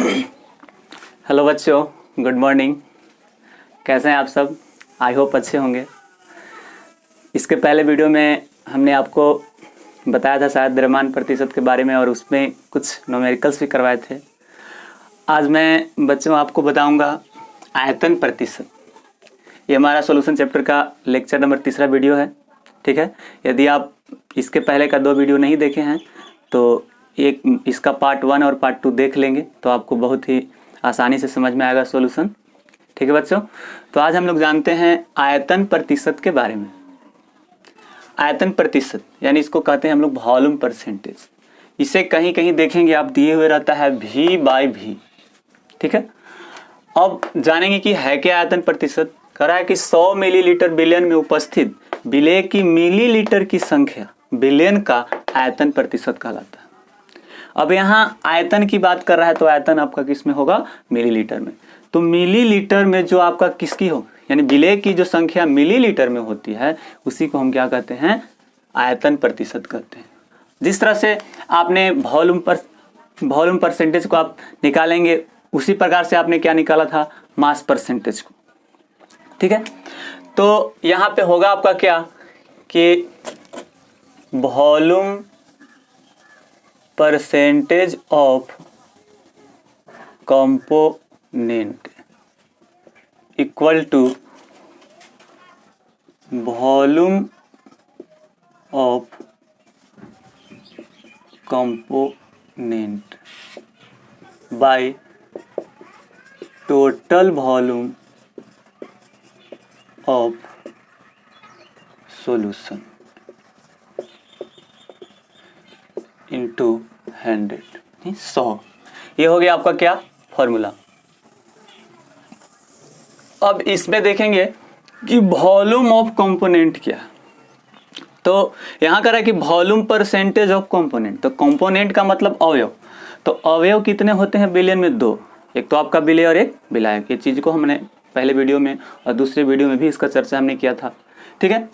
Hello बच्चों, good morning. कैसे हैं आप सब? आई होप अच्छे होंगे। इसके पहले वीडियो में हमने आपको बताया था शायद द्रव्यमान प्रतिशत के बारे में और उसमें कुछ न्यूमेरिकल्स भी करवाए थे। आज मैं बच्चों आपको बताऊंगा आयतन प्रतिशत। ये हमारा सॉल्यूशन चैप्टर का लेक्चर नंबर 3 वीडियो है, ठीक है। यदि आप इसके पहले का 2 वीडियो नहीं देखे हैं तो एक इसका पार्ट 1 और पार्ट 2 देख लेंगे तो आपको बहुत ही आसानी से समझ में आएगा सॉल्यूशन, ठीक है बच्चों। तो आज हम लोग जानते हैं आयतन प्रतिशत के बारे में। आयतन प्रतिशत यानी इसको कहते हैं हम लोग वॉल्यूम परसेंटेज। इसे कहीं कहीं देखेंगे आप दिए हुए रहता है V/V, ठीक है। अब जानेंगे कि है क्या आयतन प्रतिशत। कह रहा है कि 100 मिलीलीटर बिलियन में उपस्थित विलेय की मिलीलीटर की संख्या बिलियन का आयतन प्रतिशत कहलाता है। अब यहाँ आयतन की बात कर रहा है तो आयतन आपका किस में होगा? मिलीलीटर में। तो मिलीलीटर में जो आपका किसकी हो यानी विलेय की जो संख्या मिलीलीटर में होती है उसी को हम क्या कहते हैं? आयतन प्रतिशत कहते हैं। जिस तरह से आपने वॉल्यूम परसेंटेज को आप निकालेंगे उसी प्रकार से आपने क्या निकाला था? मास परसेंटेज को, ठीक है। तो यहाँ पे होगा आपका क्या कि volume percentage of component equal to volume of component by total volume of solution into 100। ये हो गया आपका क्या फॉर्मूला। अब इसमें देखेंगे कि वॉल्यूम ऑफ कंपोनेंट क्या है। तो यहां कह रहा है कि वॉल्यूम परसेंटेज ऑफ कंपोनेंट। तो कंपोनेंट का मतलब अवयव। तो अवयव कितने होते हैं बिलियन में? 2। एक तो आपका विलेय और एक विलायक। ये चीज को हमने पहले वीडियो में और दूसरे वीडियो में भी इसका चर्चा हमने किया था, ठीक है।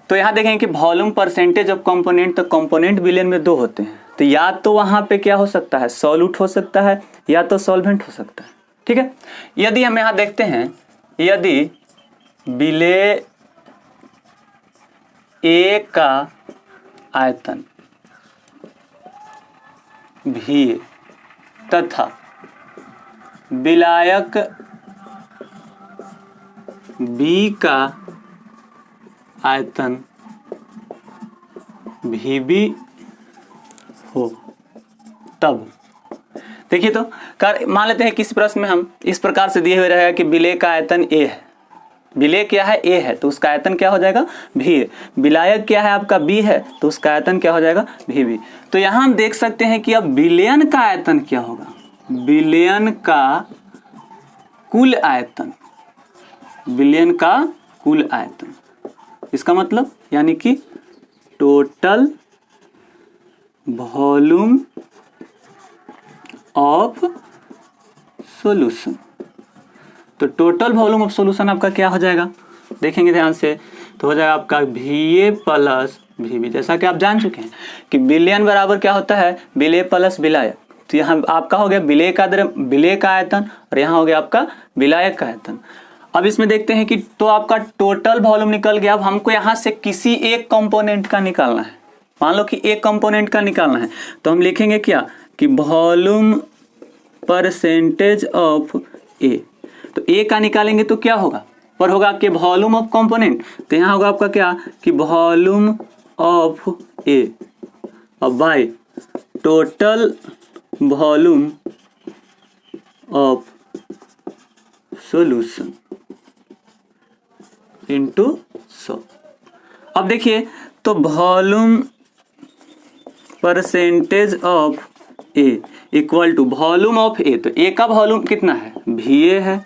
तो यहाँ देखेंगे कि वॉल्यूम परसेंटेज ऑफ कंपोनेंट, तो कंपोनेंट बिलियन में 2 होते हैं। तो या तो वहां पे क्या हो सकता है? सॉल्यूट हो सकता है या तो सॉल्वेंट हो सकता है, ठीक है। यदि हम यहाँ देखते हैं, यदि विलेय A का आयतन V तथा विलायक B का आयतन VB हो, तब देखिए तो मान लेते हैं किसी प्रश्न में हम इस प्रकार से दिए हुए रहेगा कि विलेय का आयतन A है। विलेय क्या है? A है, तो उसका आयतन क्या हो जाएगा? V है। विलायक क्या है आपका? B है, तो उसका आयतन क्या हो जाएगा? VB। तो यहाँ हम देख सकते हैं कि अब विलयन का आयतन क्या होगा? विलयन का कुल आयतन, विलयन का कुल आयतन। इसका मतलब यानी कि टोटल वॉल्यूम ऑफ सॉल्यूशन। तो टोटल वॉल्यूम ऑफ सॉल्यूशन आपका क्या हो जाएगा? देखेंगे ध्यान से, तो हो जाएगा आपका VA प्लस VB। जैसा कि आप जान चुके हैं कि विलयन बराबर क्या होता है? विलेय प्लस विलायक। तो यहाँ आपका हो गया विलेय का आयतन और यहाँ हो गया आपका विलायक का आयतन। अब इसमें देखते हैं कि तो आपका टोटल वॉल्यूम निकल गया। अब हमको यहाँ से किसी एक कंपोनेंट का निकालना है। मान लो कि एक कंपोनेंट का निकालना है तो हम लिखेंगे क्या कि वॉल्यूम परसेंटेज ऑफ A। तो A का निकालेंगे तो क्या होगा? पर होगा कि वॉल्यूम ऑफ कंपोनेंट। तो यहाँ होगा आपका क्या कि वॉल्यूम ऑफ A और by total volume of solution into 100। अब देखिए तो volume percentage of A equal to volume of A। तो A का वॉल्यूम कितना है? VA है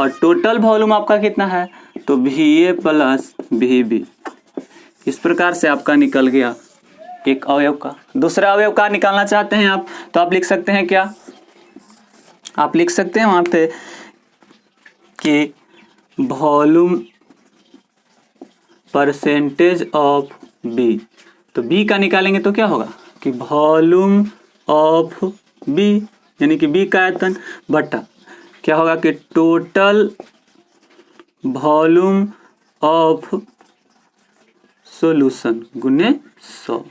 और टोटल वॉल्यूम आपका कितना है? तो VA प्लस VB। इस प्रकार से आपका निकल गया एक अवयव का। दूसरा अवयव का निकालना चाहते हैं आप तो आप लिख सकते हैं क्या? आप लिख सकते हैं वहां पे कि वॉल्यूम परसेंटेज ऑफ बी। तो बी का निकालेंगे तो क्या होगा कि वॉल्यूम ऑफ बी यानी कि बी का आयतन बटा क्या होगा कि टोटल वॉल्यूम ऑफ सॉल्यूशन गुने 100।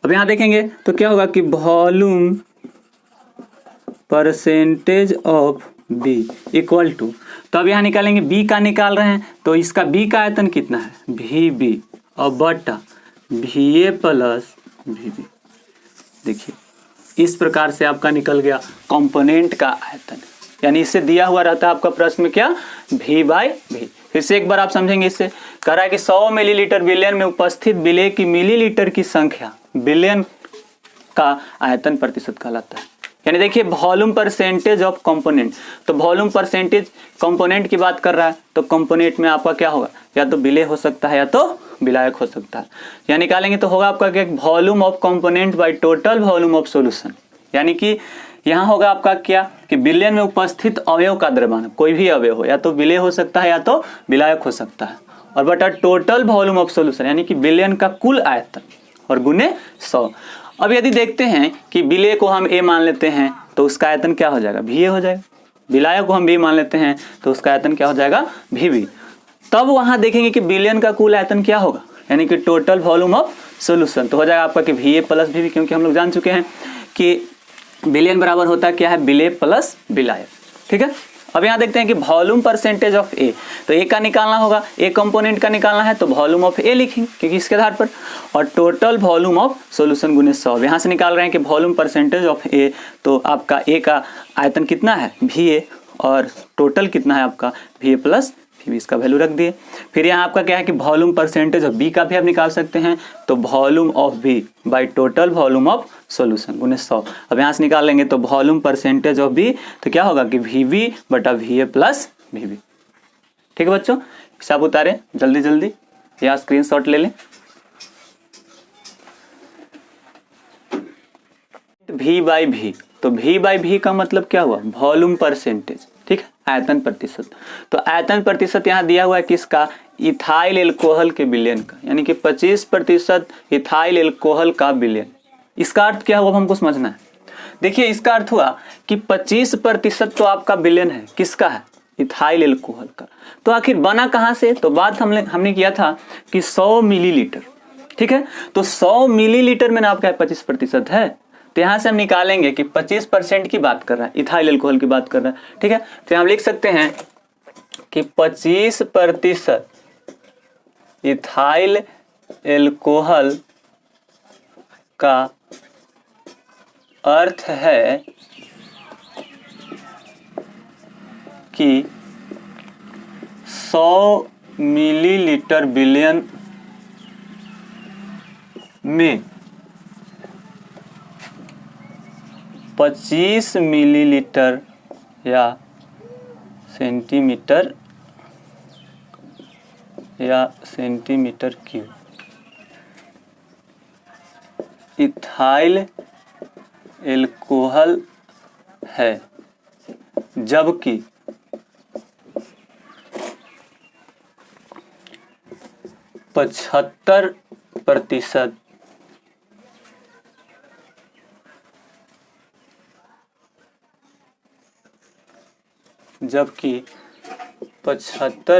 अब यहाँ देखेंगे तो क्या होगा कि volume percentage of B equal to, तो अब यहाँ निकालेंगे बी का निकाल रहे हैं तो इसका बी का आयतन कितना है वी बी और बटा V A plus V B. देखिए इस प्रकार से आपका निकल गया कंपोनेंट का आयतन, यानी इससे दिया हुआ रहता है आपका प्रश्न में क्या v बाई वी। फिर से एक बार आप समझेंगे, इससे कह रहा है कि 100 मिलीलीटर बिलियन में उपस्थित विलेय की मिलीलीटर की संख्या बिलियन का आयतन प्रतिशत कहलाता है। यानी देखिए वॉल्यूम परसेंटेज ऑफ कंपोनेंट, तो वॉल्यूम परसेंटेज कंपोनेंट की बात कर रहा है तो कंपोनेंट में आपका क्या होगा, या तो विलेय हो सकता है या तो विलायक हो सकता है। या निकालेंगे तो होगा आपका क्या volume of component by total volume of solution, यानी कि यहाँ होगा आपका क्या कि बिलियन में उपस्थित अवयव का द्रव्यमान, कोई भी अवयव हो या तो विलेय हो सकता है या तो विलायक हो सकता है, और बटा टोटल वॉल्यूम ऑफ सॉल्यूशन यानी कि बिलियन का कुल आयतन और गुने 100। अब यदि देखते हैं कि विलेय को हम ए मान लेते हैं तो उसका आयतन क्या हो जाएगा वी ए हो जाएगा, विलायक को हम बी मान लेते हैं तो उसका आयतन क्या हो जाएगा वी बी। तब वहां देखेंगे कि बिलियन का कुल आयतन क्या होगा, यानी कि टोटल वॉल्यूम ऑफ सॉल्यूशन, तो हो जाएगा आपका कि V A plus V B, क्योंकि हम लोग जान चुके हैं कि बिलियन बराबर होता है क्या है विलेय प्लस विलायक। ठीक है, अब यहाँ देखते हैं कि वॉल्यूम परसेंटेज ऑफ ए, तो ए का निकालना होगा, ए कंपोनेंट का निकालना है तो वॉल्यूम ऑफ ए लिखेंगे क्योंकि इसके आधार पर, और टोटल वॉल्यूम ऑफ सॉल्यूशन गुने 100। यहाँ से निकाल रहे हैं कि वॉल्यूम परसेंटेज ऑफ ए, तो आपका ए का आयतन कितना है वी ए और टोटल कितना है आपका V A plus V B, इसका वैल्यू रख दिए। फिर यहाँ आपका क्या है कि वॉल्यूम परसेंटेज ऑफ बी का भी आप निकाल सकते हैं, तो volume of B by total volume of solution गुने 100। अब यहाँ से निकाल लेंगे तो वॉल्यूम परसेंटेज ऑफ बी तो क्या होगा कि वी बी बटा V A plus V B. ठीक है बच्चों, हिसाब उतारे जल्दी जल्दी, यहाँ स्क्रीनशॉट ले लें। वी बाई वी, तो वी बाई वी का मतलब क्या हुआ वॉल्यूम परसेंटेज, ठीक है, आयतन प्रतिशत। तो आयतन प्रतिशत यहाँ दिया हुआ है किसका, इथाइल एल्कोहल के विलयन का, यानी कि 25% इथाइल एल्कोहल का विलयन। इसका अर्थ क्या हुआ हमको समझना है। देखिए इसका अर्थ हुआ कि 25% तो आपका विलयन है, किसका है इथाइल एल्कोहल का। तो आखिर बना कहाँ से, तो बात हमने किया था कि 100 मिलीलीटर, ठीक है, तो 100 मिलीलीटर में ना आपका 25% है, तो यहां से हम निकालेंगे कि 25% की बात कर रहा है, इथाइल एल्कोहल की बात कर रहा है। ठीक है, तो हम लिख सकते हैं कि 25% इथाइल एल्कोहल का अर्थ है कि 100 मिलीलीटर विलयन में 25 मिलीलीटर या सेंटीमीटर क्यूब इथाइल एल्कोहल है, जबकि 75%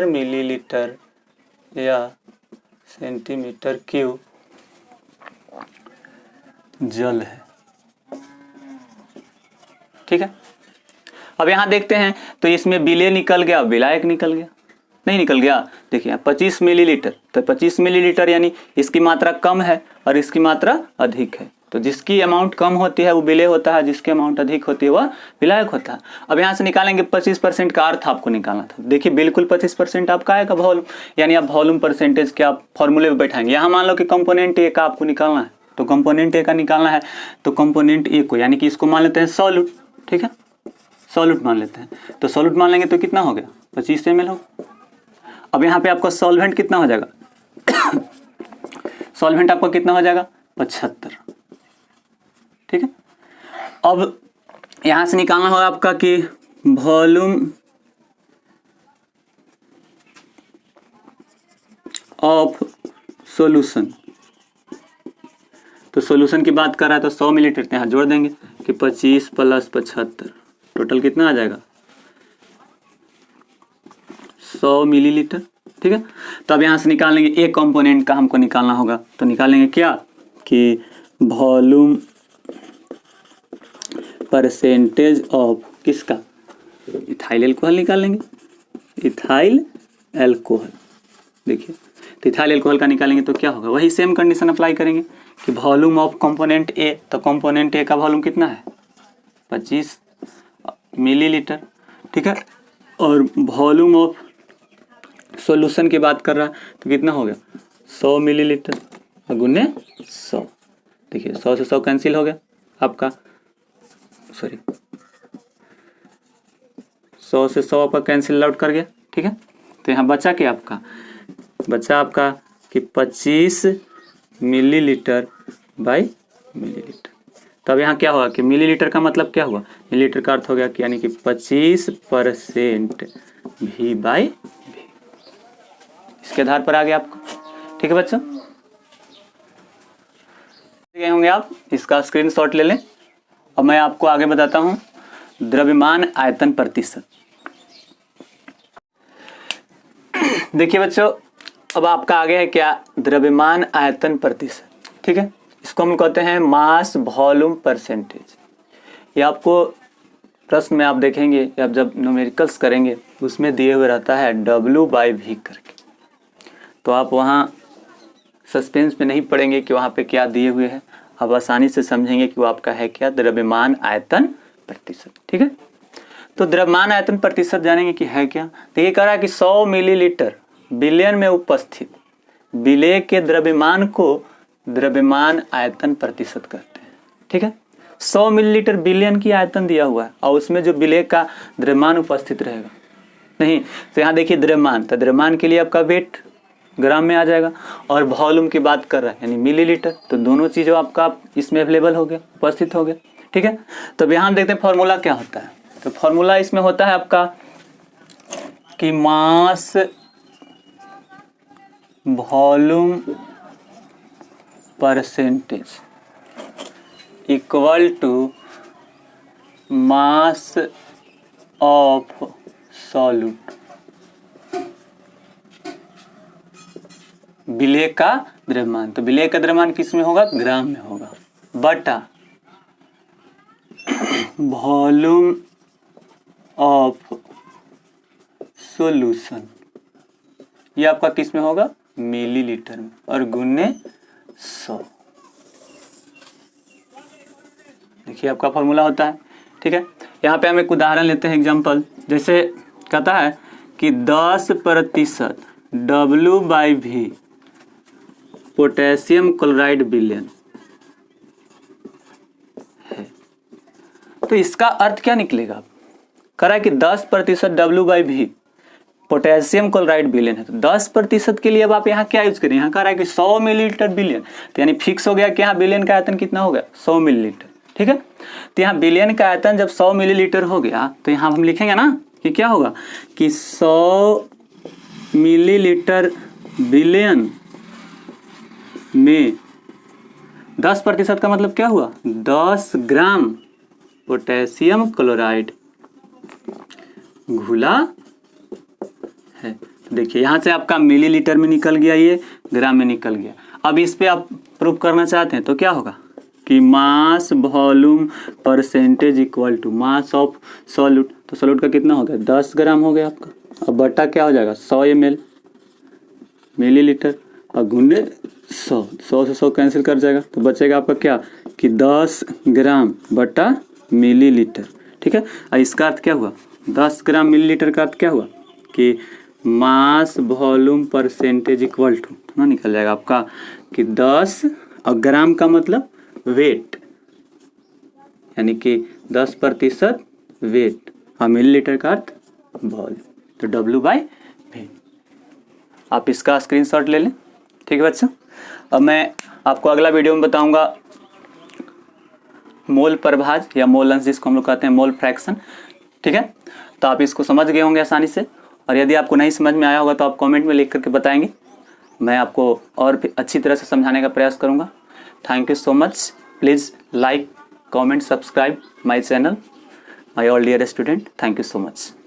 मिलीलीटर या सेंटीमीटर क्यूब जल है। ठीक है, अब यहां देखते हैं तो इसमें विलेय निकल गया, विलायक निकल गया, नहीं निकल गया। देखिए 25 मिलीलीटर, तो 25 मिलीलीटर यानी इसकी मात्रा कम है और इसकी मात्रा अधिक है, तो जिसकी अमाउंट कम होती है वो विलेय होता है, जिसकी अमाउंट अधिक होती है वह विलायक होता है। अब यहाँ से निकालेंगे 25% का अर्थ आपको निकालना था। देखिए बिल्कुल 25% आपका आएगा वॉल्यूम, यानी आप वॉल्यूम परसेंटेज के आप फॉर्मूले पे बैठाएंगे। यहाँ मान लो कि कंपोनेंट ए का आपको निकालना है, तो कंपोनेंट ए का निकालना है तो कंपोनेंट ए को, यानी कि इसको मान लेते हैं सॉल्यूट, ठीक है, सॉल्यूट मान लेते हैं, तो सॉल्यूट मान लेंगे तो कितना हो गया 25 ml हो। अब यहाँ पे आपका सॉल्वेंट कितना हो जाएगा सॉल्वेंट आपका कितना हो जाएगा 75, ठीक है। अब यहां से निकालना होगा आपका कि वॉल्यूम ऑफ सॉल्यूशन, तो सॉल्यूशन की बात कर रहा है तो 100 मिलीलीटर यहाँ जोड़ देंगे कि 25 + 75 टोटल कितना आ जाएगा 100 मिलीलीटर। ठीक है, तो अब यहाँ से निकालेंगे एक कंपोनेंट का हमको निकालना होगा, तो निकालेंगे क्या कि वॉल्यूम परसेंटेज ऑफ किसका इथाइल एल्कोहल निकालेंगे, इथाइल एल्कोहल। देखिए तो इथाइल एल्कोहल का निकालेंगे तो क्या होगा, वही सेम कंडीशन अप्लाई करेंगे कि वॉल्यूम ऑफ कंपोनेंट ए, तो कंपोनेंट ए का वॉल्यूम कितना है 25 मिलीलीटर। ठीक है, और वॉल्यूम ऑफ सॉल्यूशन की बात कर रहा है तो कितना हो गया 100 मिलीलीटर और गुने 100। देखिए 100 से 100 कैंसिल हो गया आपका, सॉरी 100 से 100 आपका कैंसिल आउट कर गया। ठीक है, तो यहाँ बचा क्या आपका, बचा आपका कि 25 मिलीलीटर बाई मिलीलीटर। तो अब यहाँ क्या होगा कि मिलीलीटर का मतलब क्या हुआ, मिलीलीटर का अर्थ हो गया कि यानी कि 25% V बाई V, इसके आधार पर आ गया आपको। ठीक है बच्चों, गए होंगे आप, इसका स्क्रीनशॉट ले लें और मैं आपको आगे बताता हूँ द्रव्यमान आयतन प्रतिशत। देखिए बच्चों, अब आपका आगे है क्या द्रव्यमान आयतन प्रतिशत। ठीक है, इसको हम कहते हैं मास वॉल्यूम परसेंटेज। ये आपको प्रश्न में आप देखेंगे, आप जब न्यूमेरिकल्स करेंगे उसमें दिए हुए रहता है W/V करके, तो आप वहाँ सस्पेंस में नहीं पड़ेंगे कि वहाँ पे क्या दिए हुए हैं, आप आसानी से समझेंगे कि वो आपका है क्या द्रव्यमान आयतन प्रतिशत। ठीक है, तो द्रव्यमान आयतन प्रतिशत जानेंगे कि है क्या। देखिए कह रहा है कि 100 मिलीलीटर बिलियन में उपस्थित विलेय के द्रव्यमान को द्रव्यमान आयतन प्रतिशत कहते हैं। ठीक है, 100 मिलीलीटर बिलियन की आयतन दिया हुआ है और उसमें जो विलेय का द्रव्यमान उपस्थित रहेगा नहीं, तो यहाँ देखिए द्रव्यमान, तो द्रव्यमान के लिए आपका वेट ग्राम में आ जाएगा और वॉल्यूम की बात कर रहा है यानी मिलीलीटर, तो दोनों चीज़ों आपका इसमें अवेलेबल हो गया, उपस्थित हो गया। ठीक है, तो अब यहाँ हम देखते हैं फॉर्मूला क्या होता है। तो फॉर्मूला इसमें होता है आपका कि mass volume percentage equal to mass of solute, विलेय का द्रव्यमान, तो विलेय का द्रव्यमान किस में होगा ग्राम में होगा, बटा वॉल्यूम ऑफ सॉल्यूशन, ये आपका किस में होगा मिलीलीटर में और गुने 100। देखिए आपका फॉर्मूला होता है। ठीक है, यहाँ पे हम एक उदाहरण लेते हैं एग्जांपल, जैसे कहता है कि 10% W/V पोटेशियम क्लोराइड विलयन है, तो इसका अर्थ क्या निकलेगा, कह रहा है कि 10% W/V पोटेशियम क्लोराइड विलयन है, तो 10% के लिए अब आप यहाँ क्या यूज करें, यहाँ कह रहा है कि 100 मिलीलीटर विलयन, तो यानी फिक्स हो गया कि यहाँ विलयन का आयतन कितना हो गया 100 मिलीलीटर। ठीक है, तो यहाँ विलयन का आयतन जब 100 मिलीलीटर हो गया तो यहाँ हम लिखेंगे ना कि क्या होगा कि 100 मिलीलीटर विलयन में 10% का मतलब क्या हुआ 10 ग्राम पोटेशियम क्लोराइड घुला है। तो देखिए यहाँ से आपका मिलीलीटर में निकल गया, ये ग्राम में निकल गया। अब इस पे आप प्रूव करना चाहते हैं तो क्या होगा कि mass volume percentage equal to mass of solute, तो सॉल्यूट का कितना हो गया 10 ग्राम हो गया आपका, अब बटा क्या हो जाएगा 100 ml मिलीलीटर और गुने 100, 100 से 100 कैंसिल कर जाएगा, तो बचेगा आपका क्या कि 10 ग्राम बटा मिलीलीटर। ठीक है, और इसका अर्थ क्या हुआ 10 ग्राम मिलीलीटर का अर्थ क्या हुआ कि mass volume percentage equal to ना निकल जाएगा आपका कि 10 और ग्राम का मतलब वेट, यानी कि 10% वेट और मिलीलीटर का अर्थ वॉल्यूम, तो W/V। आप इसका स्क्रीनशॉट ले लें। ठीक है बच्चों, अब मैं आपको अगला वीडियो में बताऊंगा मोल प्रभाज या मोल अंश, जिसको हम लोग कहते हैं मोल फ्रैक्शन। ठीक है, तो आप इसको समझ गए होंगे आसानी से, और यदि आपको नहीं समझ में आया होगा तो आप कमेंट में लिख करके बताएंगे, मैं आपको और भी अच्छी तरह से समझाने का प्रयास करूंगा। Thank you so much. Please like comment, subscribe my channel. My all dear student, thank you so much.